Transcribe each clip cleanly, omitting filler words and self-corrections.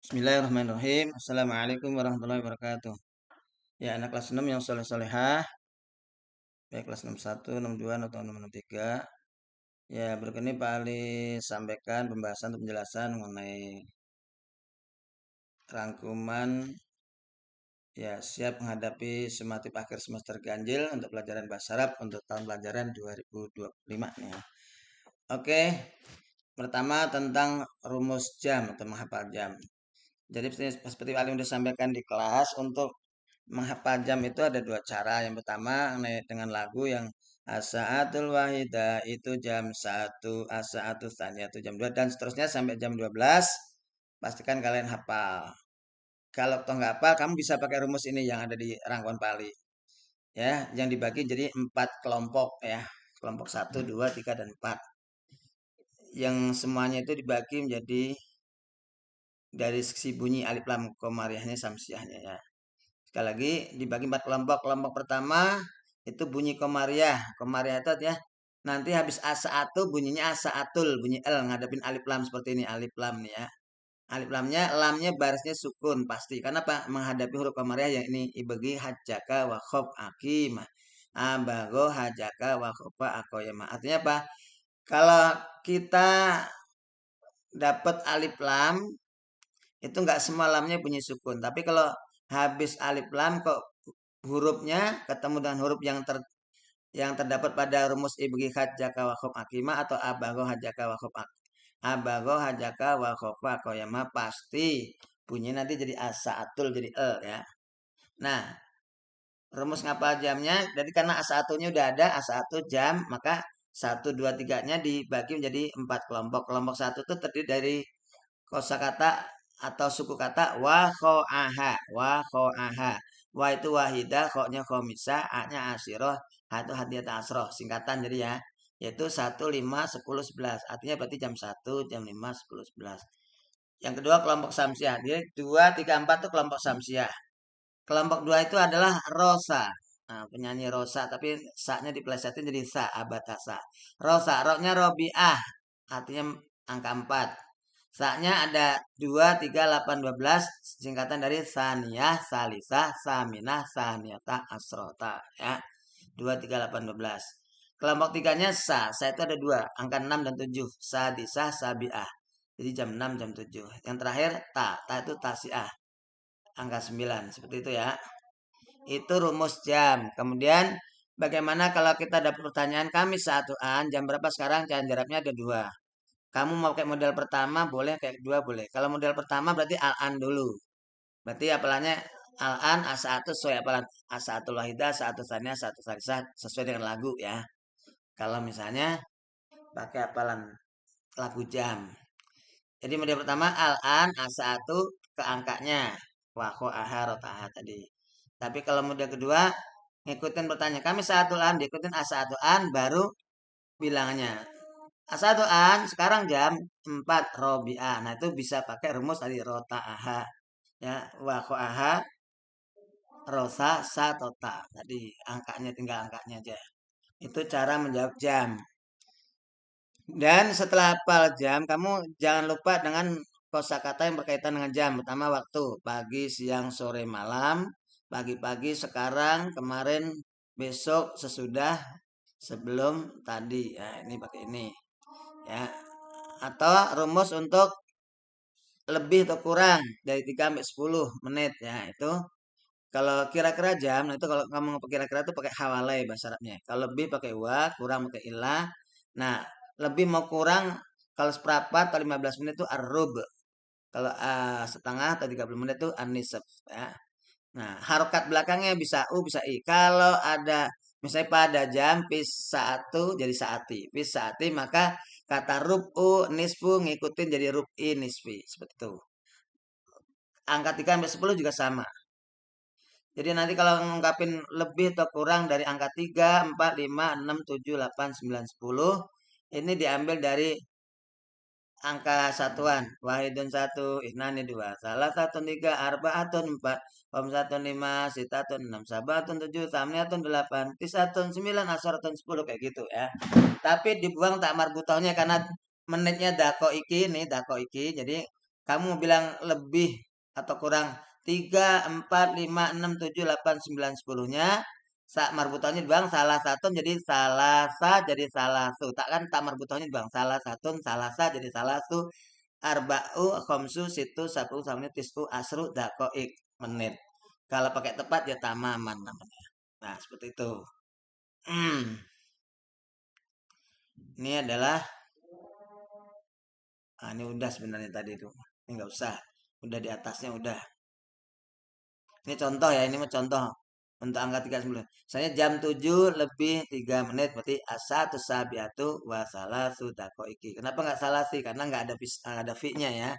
Bismillahirrahmanirrahim. Assalamualaikum warahmatullahi wabarakatuh. Ya, anak kelas 6 yang soleh-solehah, baik kelas 61, 62, atau 63. Ya, berikut ini Pak Ali sampaikan pembahasan untuk penjelasan mengenai rangkuman ya siap menghadapi sumatif akhir semester ganjil untuk pelajaran bahasa Arab untuk tahun pelajaran 2025 nih ya. Oke, pertama tentang rumus jam atau menghafal jam. Jadi seperti Pak Ali sudah sampaikan di kelas, untuk menghafal jam itu ada dua cara. Yang pertama dengan lagu yang asaatul wahida itu jam 1, asaatul tsaniyah itu jam 2, dan seterusnya sampai jam 12. Pastikan kalian hafal. Kalau toh nggak hafal, kamu bisa pakai rumus ini yang ada di rangkuman Pali. Ya, yang dibagi jadi 4 kelompok ya. Kelompok 1, 2, 3, dan 4. Yang semuanya itu dibagi menjadi dari sisi bunyi alif lam komariahnya samsiahnya ya. Sekali lagi dibagi 4 kelompok. Kelompok pertama itu bunyi komariah. Komariah itu ya nanti habis asa-atu bunyinya asa-atul, bunyi L ngadepin alif lam seperti ini, alif lam nih ya. Alif lamnya barisnya sukun pasti. Karena apa? Menghadapi huruf komariah yang ini ibagi hajaka wa khof akimah. Abago hajaka wa khofa akoyama. Artinya apa? Kalau kita dapat alif lam itu enggak semua lamnya bunyi sukun. Tapi kalau habis alif lam kok hurufnya ketemu dengan huruf yang terdapat pada rumus ibgi hajaka wa khof akima atau abago hajaka wa khof abago hajaka wa khofa koyama, pasti bunyi nanti jadi asaatul, jadi ya. Nah, rumus ngapal jamnya jadi karena asatunya udah ada, asatu jam, maka 1, 2, 3-nya dibagi menjadi 4 kelompok. Kelompok 1 itu terdiri dari kosakata atau suku kata wa kho'aha, wa kho'aha. Wa itu wahidah, kho-nya khomisah, a-nya asyirah, ha itu hadiyat asroh, singkatan jadi ya. Yaitu 1, 5, 10, 11. Artinya berarti jam 1, jam 5, 10, 11. Yang kedua kelompok samsiah. Jadi 2, 3, 4 itu kelompok samsiah. Kelompok 2 itu adalah rosa. Nah, penyanyi rosa tapi sa-nya dipelesetin jadi sa, abatasa. Rosa, ro-nya robiah. Artinya angka 4. Sa-nya ada 2, 3, 8, 12. Singkatan dari saniyah, salisah, saminah, saniyata, asrota. Ya. 2, 3, 8, 12. Kelompok 3-nya sa. Sa itu ada 2. Angka 6 dan 7. Sadisah, sabiah. Jadi jam 6, jam 7. Yang terakhir ta. Ta itu tasiah. Angka 9. Seperti itu ya. Itu rumus jam. Kemudian bagaimana kalau kita dapat pertanyaan kami satuan jam berapa sekarang? Jaraknya ada 2. Kamu mau kayak model pertama boleh, kayak kedua boleh. Kalau model pertama berarti al-an dulu. Berarti apalannya al-an A1 sesuai apalan A1 wahida, A1 tsaniyah, A1 salisah sesuai dengan lagu ya. Kalau misalnya pakai apalan lagu jam. Jadi model pertama al-an A1 ke angkanya. Wako aha rotaha tadi. Tapi kalau model kedua ngikutin pertanyaan kami satu an diikutin A1 an baru bilangannya. A1 an sekarang jam 4 robiah. Nah, itu bisa pakai rumus tadi rota aha ya, wako aha rosa satota. Tadi angkanya tinggal angkanya aja. Itu cara menjawab jam. Dan setelah hafal jam, kamu jangan lupa dengan kosakata yang berkaitan dengan jam. Pertama waktu, pagi, siang, sore, malam, pagi-pagi, sekarang, kemarin, besok, sesudah, sebelum, tadi. Ya, ini pakai ini. Ya. Atau rumus untuk lebih atau kurang dari 3 sampai 10 menit ya, itu kalau kira-kira jam, nah itu kalau kamu kira-kira itu pakai hawalai bahasa Arabnya. Kalau lebih pakai wa, kurang pakai ilah. Nah, lebih mau kurang kalau seperempat atau 15 menit itu arrub. Kalau setengah atau 30 menit itu anisab ya. Nah, harokat belakangnya bisa u bisa i. Kalau ada misalnya pada jam pis 1 jadi saati. Pis saati maka kata rubu nisfu ngikutin jadi rubi nisfi seperti itu. Angka 3 sampai 10 juga sama. Jadi nanti kalau ngungkapin lebih atau kurang dari angka 3, 4, 5, 6, 7, 8, 9, 10. Ini diambil dari angka satuan. Wahidun 1, isnani 2, salah satu 3, arbaatun 4, khamsatun 5, sitatun 6, sabatun 7, tamniatun 8, tisatun 9, asaratun 10 kayak gitu ya. Tapi dibuang tak marbutohnya karena menitnya dako iki nih, dako iki. Jadi kamu bilang lebih atau kurang 3, 4, 5, 6, 7, 8, 9, 10-nya marbutannya bang salah satu jadi salah sa jadi salah su. Tak kan tak marbutannya bang salah satu salah sa jadi salah su. Arba'u khomsu situ sabu samanya tisu asru dakoik menit. Kalau pakai tepat ya tamaman namanya. Nah, seperti itu. Ini adalah ini udah sebenarnya tadi itu. Ini nggak usah. Udah di atasnya udah. Ini contoh ya, ini mah contoh untuk angka 39. Misalnya jam 7 lebih 3 menit berarti asatu sabiatu wasala sudako iki. Kenapa nggak salah sih? Karena nggak ada fi-nya ya.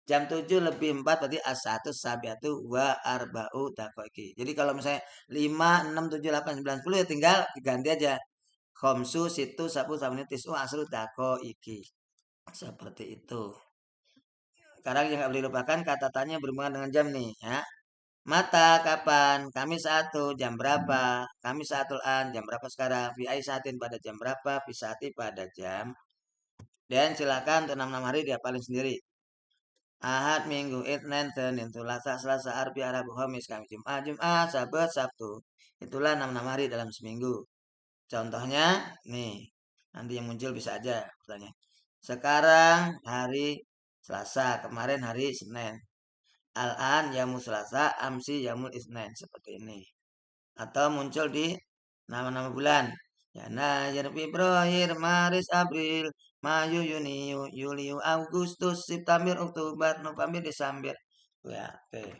Jam 7 lebih 4 berarti asatu sabiatu wa arba'u dako iki. Jadi kalau misalnya 5, 6, 7, 8, 9, 10 ya tinggal diganti aja. Khomsu situ sabu samanya tisu asru dako iki. Seperti itu. Sekarang yang nggak boleh lupakan kata tanya berhubungan dengan jam nih ya. Mata kapan? Kami satu jam berapa? Kami satu an jam berapa sekarang? Fi saatin pada jam berapa? Fi saati pada jam. Dan silakan untuk 6 hari dia paling sendiri. Ahad, Minggu, Isnin, Senin, Selasa, Selasa, Rabu, Rabu, Kamis, Kamis, Jumat, Jumat, Sabat, Sabtu. Itulah 6 hari dalam seminggu. Contohnya nih, nanti yang muncul bisa aja pertanyaan. Sekarang hari Selasa, kemarin hari Senin. Al-an yamu Selasa, amsi yamul Isnin seperti ini. Atau muncul di nama-nama bulan. Januari, Februari, Maret, April, Mayu, Juni, Juli, Agustus, September, Oktober, November, Desember. Ya, oke.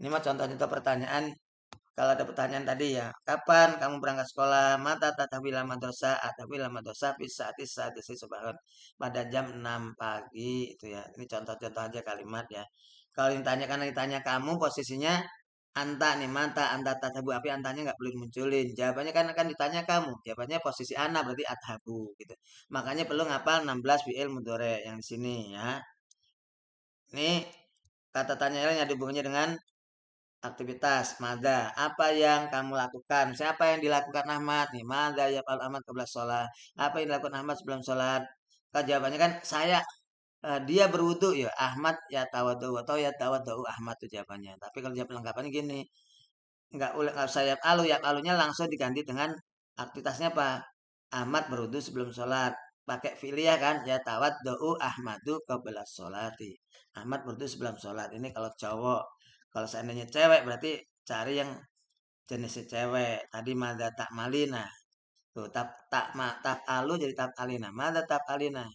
Ini mah contoh-contoh pertanyaan. Kalau ada pertanyaan tadi ya, kapan kamu berangkat sekolah? Mata tatawila madrasah, atawila madrasah, bisa isi sebangun pada jam 6 pagi itu ya. Ini contoh-contoh aja kalimat ya. Kalau ditanya karena ditanya kamu posisinya anta nih mata anta tatabu api antanya nggak perlu dimunculin. Jawabannya kan akan ditanya kamu. Jawabannya posisi ana berarti athabu gitu. Makanya perlu ngapal 16 fi'il mudhari yang di sini ya. Ini kata tanya yang ada hubungannya dengan aktivitas mada apa yang kamu lakukan siapa yang dilakukan Ahmad nih mada ya Pak Ahmad kebelas sholat apa yang dilakukan Ahmad sebelum sholat kan jawabannya kan saya dia berwudu ya Ahmad ya tawadu atau ya tawadu Ahmad itu jawabannya tapi kalau jawab lengkapannya gini nggak usah ya alunya langsung diganti dengan aktivitasnya apa Ahmad berwudu sebelum sholat pakai fi'liyah kan ya tawaddu Ahmadu kebelas sholati Ahmad berwudu sebelum sholat ini kalau cowok kalau seandainya cewek berarti cari yang jenisnya cewek. Tadi mada tak malina. Tuh tak alu jadi tak alina. Mada tak alina.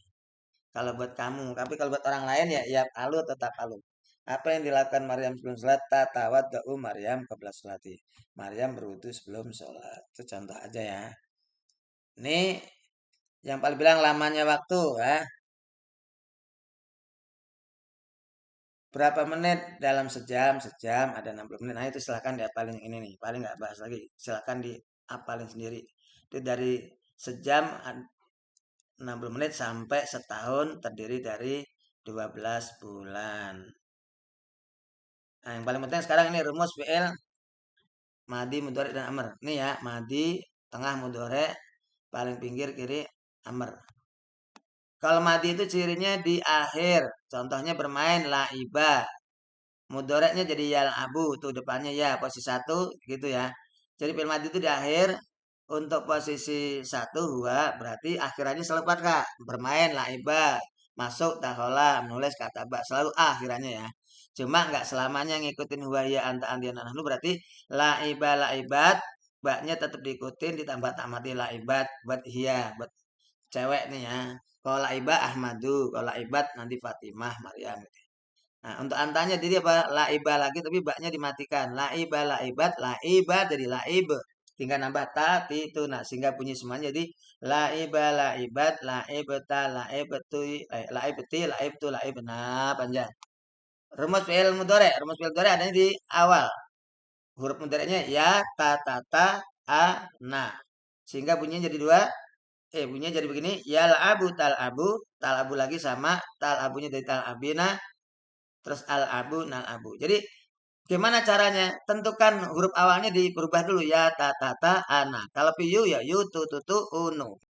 Kalau buat kamu, tapi kalau buat orang lain ya alu atau tak alu. Apa yang dilakukan Maryam sebelum sholat? Tatawat da'u Maryam qabla sholati. Maryam berwudu sebelum sholat. Itu contoh aja ya. Ini yang paling bilang lamanya waktu ya. Berapa menit dalam sejam? Sejam ada 60 menit. Nah itu silahkan diapalin ini nih. Paling nggak bahas lagi. Silahkan diapalin sendiri. Itu dari sejam 60 menit sampai setahun terdiri dari 12 bulan. Nah yang paling penting sekarang ini rumus fi'il madi, mudhari, dan amr. Ini ya madi, tengah mudhari, paling pinggir kiri amr. Kalau madi itu cirinya di akhir. Contohnya bermain laiba. Mudoreknya jadi yal abu tuh depannya ya posisi satu gitu ya. Jadi fi'il madhi itu di akhir untuk posisi satu huwa berarti akhirannya selalu fathah. Bermain laiba, masuk tahola, menulis kata ba selalu akhirannya ya. Cuma nggak selamanya ngikutin huwa ya anta andian nahnu berarti laiba laibat baknya tetap diikutin ditambah tamati laibat buat hiya buat cewek nih ya. Kalau laiba Ahmadu, kalau laibat nanti Fatimah, Maryam. Nah, untuk antanya jadi apa? Laiba lagi tapi baknya dimatikan. Laiba laibat laiba jadi laib. Tinggal nambah ta ti itu. Nah, sehingga bunyi semuanya jadi laiba laibat laibta laibtu laibti laibtu laib. Nah, panjang. Rumus fi'il mudhari ada di awal. Huruf mudhari'nya ya, ta, a, na. Sehingga bunyinya jadi dua. Bunyinya jadi begini. Ya tal abu lagi sama tal abunya dari tal abina terus al abu nal abu. Jadi gimana caranya? Tentukan huruf awalnya berubah dulu ya ta ana. Kalau piyu ya yu tu unu.